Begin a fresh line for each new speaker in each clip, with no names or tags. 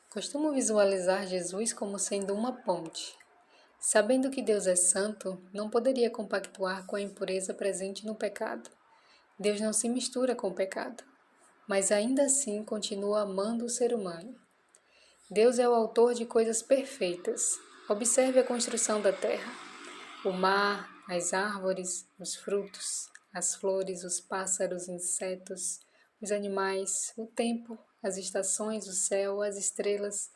Costumo visualizar Jesus como sendo uma ponte. Sabendo que Deus é santo, não poderia compactuar com a impureza presente no pecado. Deus não se mistura com o pecado, mas ainda assim continua amando o ser humano. Deus é o autor de coisas perfeitas. Observe a construção da terra: o mar, as árvores, os frutos, as flores, os pássaros, insetos, os animais, o tempo, as estações, o céu, as estrelas,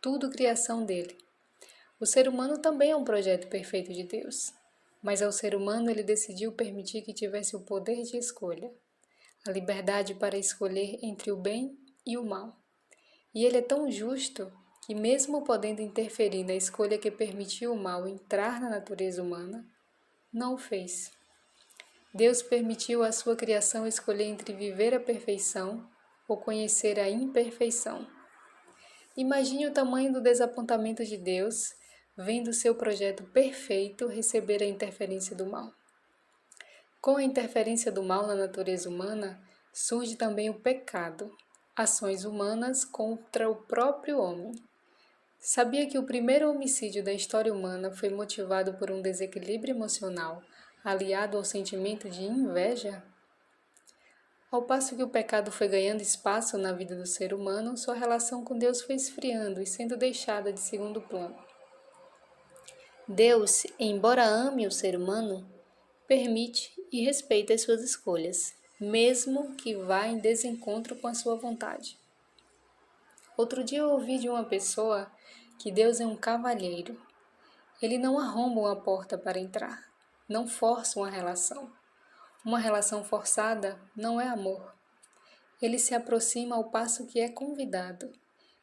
tudo criação dele. O ser humano também é um projeto perfeito de Deus, mas ao ser humano ele decidiu permitir que tivesse o poder de escolha, a liberdade para escolher entre o bem e o mal. E ele é tão justo que, mesmo podendo interferir na escolha que permitiu o mal entrar na natureza humana, não o fez. Deus permitiu à sua criação escolher entre viver a perfeição ou conhecer a imperfeição. Imagine o tamanho do desapontamento de Deus, vendo seu projeto perfeito receber a interferência do mal. Com a interferência do mal na natureza humana, surge também o pecado, ações humanas contra o próprio homem. Sabia que o primeiro homicídio da história humana foi motivado por um desequilíbrio emocional, aliado ao sentimento de inveja? Ao passo que o pecado foi ganhando espaço na vida do ser humano, sua relação com Deus foi esfriando e sendo deixada de segundo plano. Deus, embora ame o ser humano, permite e respeita as suas escolhas, mesmo que vá em desencontro com a sua vontade. Outro dia eu ouvi de uma pessoa que Deus é um cavalheiro. Ele não arromba uma porta para entrar, não força uma relação. Uma relação forçada não é amor. Ele se aproxima ao passo que é convidado.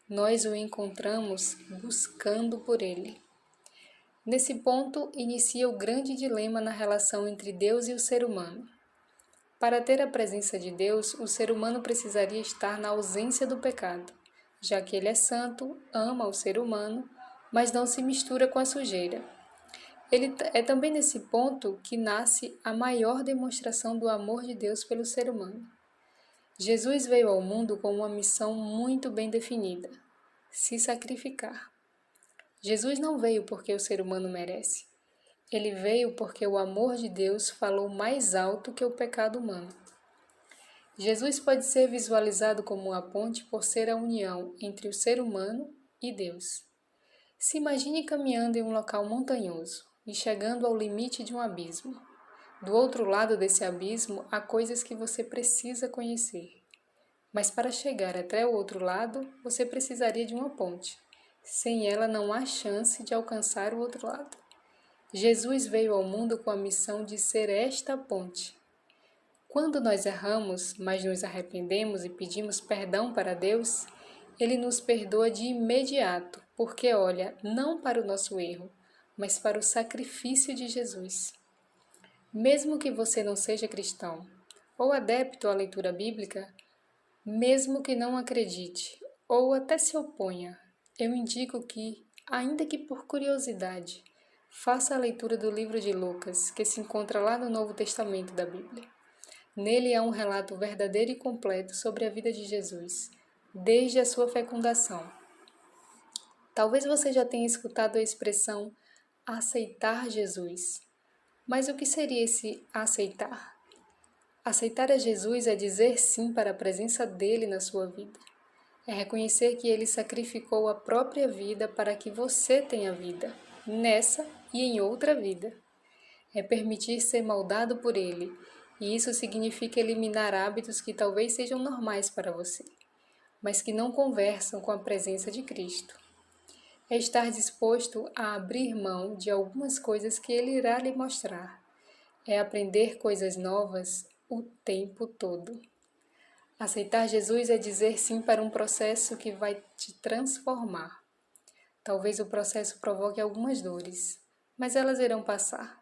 Nós o encontramos buscando por ele. Nesse ponto, inicia o grande dilema na relação entre Deus e o ser humano. Para ter a presença de Deus, o ser humano precisaria estar na ausência do pecado, já que ele é santo, ama o ser humano, mas não se mistura com a sujeira. É também nesse ponto que nasce a maior demonstração do amor de Deus pelo ser humano. Jesus veio ao mundo com uma missão muito bem definida: se sacrificar. Jesus não veio porque o ser humano merece. Ele veio porque o amor de Deus falou mais alto que o pecado humano. Jesus pode ser visualizado como uma ponte por ser a união entre o ser humano e Deus. Se imagine caminhando em um local montanhoso e chegando ao limite de um abismo. Do outro lado desse abismo há coisas que você precisa conhecer. Mas para chegar até o outro lado, você precisaria de uma ponte. Sem ela não há chance de alcançar o outro lado. Jesus veio ao mundo com a missão de ser esta ponte. Quando nós erramos, mas nos arrependemos e pedimos perdão para Deus, Ele nos perdoa de imediato, porque olha não para o nosso erro, mas para o sacrifício de Jesus. Mesmo que você não seja cristão ou adepto à leitura bíblica, mesmo que não acredite ou até se oponha, eu indico que, ainda que por curiosidade, faça a leitura do livro de Lucas, que se encontra lá no Novo Testamento da Bíblia. Nele há um relato verdadeiro e completo sobre a vida de Jesus, desde a sua fecundação. Talvez você já tenha escutado a expressão aceitar Jesus. Mas o que seria esse aceitar? Aceitar a Jesus é dizer sim para a presença dele na sua vida. É reconhecer que ele sacrificou a própria vida para que você tenha vida, nessa e em outra vida. É permitir ser moldado por ele, e isso significa eliminar hábitos que talvez sejam normais para você, mas que não conversam com a presença de Cristo. É estar disposto a abrir mão de algumas coisas que ele irá lhe mostrar. É aprender coisas novas o tempo todo. Aceitar Jesus é dizer sim para um processo que vai te transformar. Talvez o processo provoque algumas dores, mas elas irão passar.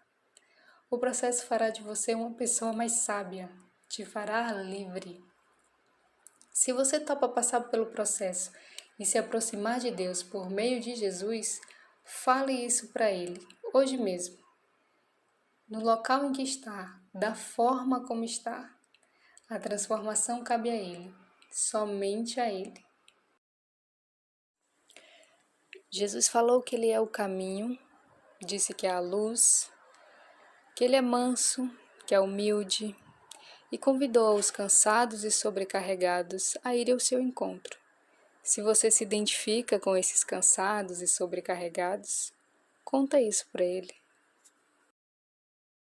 O processo fará de você uma pessoa mais sábia, te fará livre. Se você topa passar pelo processo e se aproximar de Deus por meio de Jesus, fale isso para Ele, hoje mesmo. No local em que está, da forma como está. A transformação cabe a Ele, somente a Ele. Jesus falou que Ele é o caminho, disse que é a luz, que Ele é manso, que é humilde, e convidou os cansados e sobrecarregados a irem ao seu encontro. Se você se identifica com esses cansados e sobrecarregados, conta isso para Ele.